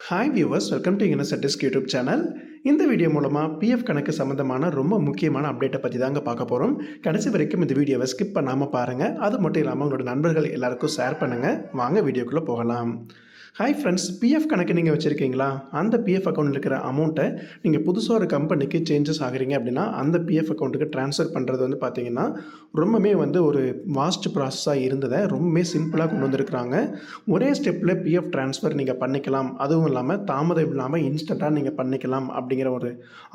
Hi viewers, welcome to யூனிசெட்டிஸ்க் YouTube channel. இந்த video மூலமாக பிஎஃப் கணக்கு சம்மந்தமான ரொம்ப முக்கியமான அப்டேட்டை பற்றி தாங்க பார்க்க போகிறோம். கடைசி வரைக்கும் இந்த வீடியோவை ஸ்கிப் பண்ணாமல் பாருங்கள். அது மட்டும் இல்லாமல் உங்களோட நண்பர்கள் எல்லாருக்கும் ஷேர் பண்ணுங்கள். வாங்க வீடியோக்குள்ளே போகலாம். ஹாய் ஃப்ரெண்ட்ஸ், பிஎஃப் கணக்கு நீங்கள் வச்சுருக்கீங்களா? அந்த பிஎஃப் அக்கௌண்ட்டில் இருக்கிற அமௌண்ட்டை நீங்கள் புதுசாக ஒரு கம்பெனிக்கு சேஞ்சஸ் ஆகிறீங்க அப்படின்னா அந்த பிஎஃப் அக்கௌண்ட்டுக்கு ட்ரான்ஸ்ஃபர் பண்ணுறது வந்து பார்த்திங்கன்னா ரொம்பவே ஒரு வாஸ்ட் ப்ராசஸாக இருந்ததை ரொம்பவே சிம்பிளாக கொண்டு வந்திருக்கிறாங்க. ஒரே ஸ்டெப்பில் பிஎஃப் ட்ரான்ஸ்ஃபர் நீங்கள் பண்ணிக்கலாம், அதுவும் இல்லாமல் தாமதம் இல்லாமல் இன்ஸ்டண்ட்டாக நீங்கள் பண்ணிக்கலாம் அப்படிங்கிற ஒரு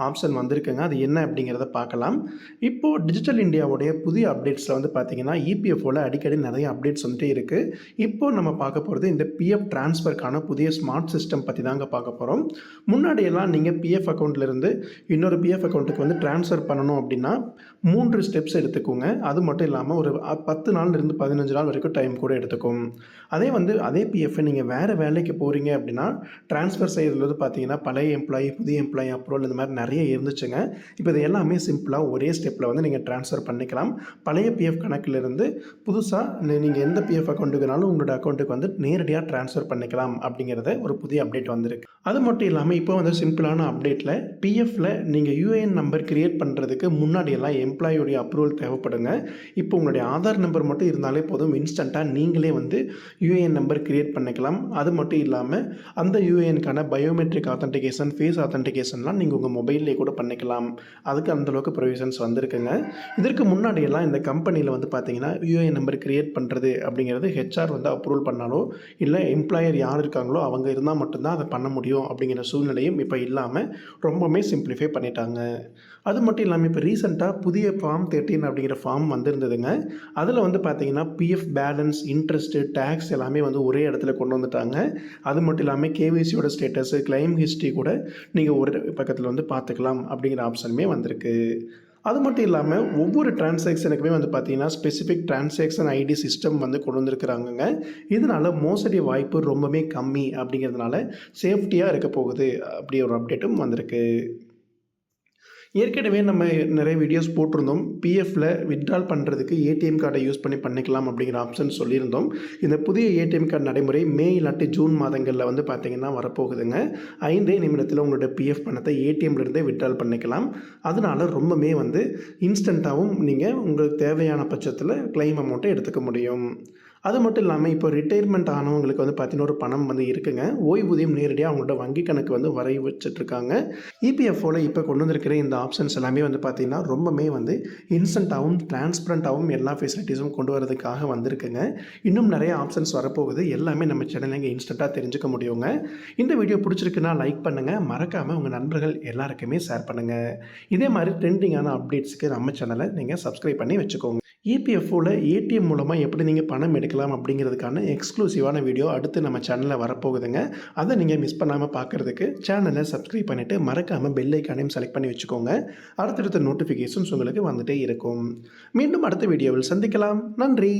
ஆப்ஷன் வந்திருக்குங்க. அது என்ன அப்படிங்கிறத பார்க்கலாம். இப்போது டிஜிட்டல் இந்தியாவுடைய புதிய அப்டேட்ஸில் வந்து பார்த்திங்கன்னா இபிஎஃப்ஓவில் அடிக்கடி நிறைய அப்டேட்ஸ் வந்துட்டே இருக்குது. இப்போது நம்ம பார்க்க போகிறது இந்த பிஎஃப் ட்ரான்ஸ்ஃபருக்கான புதிய ஸ்மார்ட் சிஸ்டம் பற்றி தாங்க பார்க்க போகிறோம். முன்னாடியெல்லாம் நீங்கள் பிஎஃப் அக்கௌண்ட்லேருந்து இன்னொரு பிஎஃப் அக்கௌண்ட்டுக்கு வந்து ட்ரான்ஸ்ஃபர் பண்ணணும் அப்படின்னா 3 ஸ்டெப்ஸ் எடுத்துக்கோங்க. அது மட்டும் இல்லாமல் ஒரு 10 நாள்லேருந்து 15 நாள் வரைக்கும் டைம் கூட எடுத்துக்கும். அதே பிஎஃப்பை நீங்கள் வேறு வேலைக்கு போகிறீங்க அப்படின்னா ட்ரான்ஸ்ஃபர் செய்கிறது பார்த்தீங்கன்னா பழைய எம்ப்ளாயி, புதிய எம்ப்ளாயி அப்ரூவல் இந்த மாதிரி நிறைய இருந்துச்சுங்க. இப்போ இது எல்லாமே சிம்பிளாக ஒரே ஸ்டெப்பில் வந்து நீங்கள் ட்ரான்ஸ்ஃபர் பண்ணிக்கலாம். பழைய பிஎஃப் கணக்கிலிருந்து புதுசாக நீங்கள் எந்த பிஎஃப் அக்கௌண்ட்டுக்குனாலும் உங்களோட அக்கௌண்ட்டுக்கு வந்து நேரடியாக ட்ரான்ஸ்ஃபர் பண்ணிக்கலாம் அப்படிங்கிறத ஒரு புதிய அப்டேட் வந்திருக்கு. அது மட்டும் இல்லாமல் இப்போ வந்து சிம்பிளான அப்டேட்டில் பிஎஃப்பில் நீங்கள் யூஏஎன் நம்பர் கிரியேட் பண்ணுறதுக்கு முன்னாடியெல்லாம் எம்ப்ளாயோடைய அப்ரூவல் தேவைப்படுங்க. இப்போ உங்களுடைய ஆதார் நம்பர் மட்டும் இருந்தாலே போதும், இன்ஸ்டண்ட்டாக நீங்களே வந்து யூஏஎன் நம்பர் கிரியேட் பண்ணிக்கலாம். அது மட்டும் இல்லாமல் அந்த யூஏஎனுக்கான பயோமெட்ரிக் ஆத்தென்டிகேஷன், ஃபேஸ் ஆத்தென்டிகேஷன்லாம் நீங்கள் உங்கள் மொபைல்லே கூட பண்ணிக்கலாம். அதுக்கு அந்தளவுக்கு ப்ரொவிஷன்ஸ் வந்திருக்குங்க. இதற்கு முன்னாடியெல்லாம் இந்த கம்பெனியில் வந்து பார்த்தீங்கன்னா யூஏஎன் நம்பர் கிரியேட் பண்ணுறது அப்படிங்கிறது ஹெச்ஆர் வந்து அப்ரூவல் பண்ணாலோ இல்லை எம்ப்ளாயர் யார் இருக்காங்களோ அவங்க இருந்தால் மட்டும்தான் அதை பண்ண முடியும் அப்படிங்கிற சூழ்நிலையும் இப்போ இல்லாமல் ரொம்பவுமே சிம்பிளிஃபை பண்ணிட்டாங்க. அது மட்டும் இல்லாமல் இப்போ ரீசெண்டாக புதிய ஃபார்ம் 13 அப்படிங்கிற ஃபார்ம் வந்திருந்ததுங்க. அதில் வந்து பார்த்தீங்கன்னா பிஎஃப் பேலன்ஸ், இன்ட்ரெஸ்ட்டு, டேக்ஸ் எல்லாமே வந்து ஒரே இடத்துல கொண்டு வந்துட்டாங்க. அது மட்டும் இல்லாமல் கேவிசியோட ஸ்டேட்டஸு, கிளைம் ஹிஸ்ட்ரி கூட நீங்கள் ஒரு பக்கத்தில் வந்து பார்த்துக்கலாம் அப்படிங்கிற ஆப்ஷனுமே வந்திருக்கு. அது மட்டும் இல்லாமல் ஒவ்வொரு டிரான்சாக்ஷனுக்குமே வந்து பார்த்தீங்கன்னா ஸ்பெசிஃபிக் டிரான்சாக்ஷன் ஐடி சிஸ்டம் வந்து கொண்டு வந்திருக்கிறாங்கங்க. இதனால் மோசடி வாய்ப்பு ரொம்பவே கம்மி அப்படிங்கிறதுனால சேஃப்டியாக இருக்க போகுது அப்படி ஒரு அப்டேட்டும் வந்திருக்கு. ஏற்கனவே நம்ம நிறைய வீடியோஸ் போட்டிருந்தோம். பிஎஃப்பில் வித்ட்ரால் பண்ணுறதுக்கு ஏடிஎம் கார்டை யூஸ் பண்ணிக்கலாம் அப்படிங்கிற ஆப்ஷன் சொல்லியிருந்தோம். இந்த புதிய ஏடிஎம் கார்டு நடைமுறை மே இல்லாட்டி ஜூன் மாதங்களில் வந்து பார்த்திங்கன்னா வரப்போகுதுங்க. 5 நிமிடத்தில் உங்களோட பிஎஃப் பணத்தை ஏடிஎம்லேருந்தே வித்ட்ரால் பண்ணிக்கலாம். அதனால் ரொம்பவே வந்து இன்ஸ்டண்ட்டாகவும் நீங்கள் உங்களுக்கு தேவையான பட்சத்தில் கிளைம் அமௌண்ட்டை எடுத்துக்க முடியும். அது மட்டும் இல்லாமல் இப்போ ரிட்டையர்மெண்ட் ஆனவங்களுக்கு வந்து பார்த்தீங்கன்னா ஒரு பணம் வந்து இருக்குங்க. ஓய்வூதியம் நேரடியாக அவங்களோட வங்கி கணக்கு வந்து வரை வச்சுட்ருக்காங்க. இபிஎஃப்ஓவில் இப்போ கொண்டு வந்திருக்கிற இந்த ஆப்ஷன்ஸ் எல்லாமே வந்து பார்த்திங்கன்னா ரொம்பவே வந்து இன்ஸ்டண்ட்டாகவும் டிரான்ஸ்பரண்ட்டாகவும் எல்லா ஃபெசிலிட்டிஸும் கொண்டு வரதுக்காக வந்திருக்குங்க. இன்னும் நிறைய ஆப்ஷன்ஸ் வரப்போகுது. எல்லாமே நம்ம சேனலில் இங்கே இன்ஸ்டண்ட்டாக தெரிஞ்சுக்க முடியுங்க. இந்த வீடியோ பிடிச்சிருக்குன்னா லைக் பண்ணுங்கள், மறக்காமல் உங்கள் நண்பர்கள் எல்லாருக்குமே ஷேர் பண்ணுங்கள். இதே மாதிரி ட்ரெண்டிங்கான அப்டேட்ஸுக்கு நம்ம சேனலை நீங்கள் சப்ஸ்கிரைப் பண்ணி வச்சுக்கோங்க. இபிஎஃப்ஓவில் ஏடிஎம் மூலமாக எப்படி நீங்கள் பணம் எடுக்கலாம் அப்படிங்கிறதுக்கான எக்ஸ்க்ளூசிவான வீடியோ அடுத்து நம்ம சேனலில் வரப்போகுதுங்க. அதை நீங்கள் மிஸ் பண்ணாமல் பார்க்குறதுக்கு சேனலை சப்ஸ்கிரைப் பண்ணிவிட்டு மறக்காமல் பெல் ஐக்கானையும் செலக்ட் பண்ணி வச்சுக்கோங்க. அடுத்தடுத்த நோட்டிஃபிகேஷன்ஸ் உங்களுக்கு வந்துகிட்டே இருக்கும். மீண்டும் அடுத்த வீடியோவில் சந்திக்கலாம். நன்றி.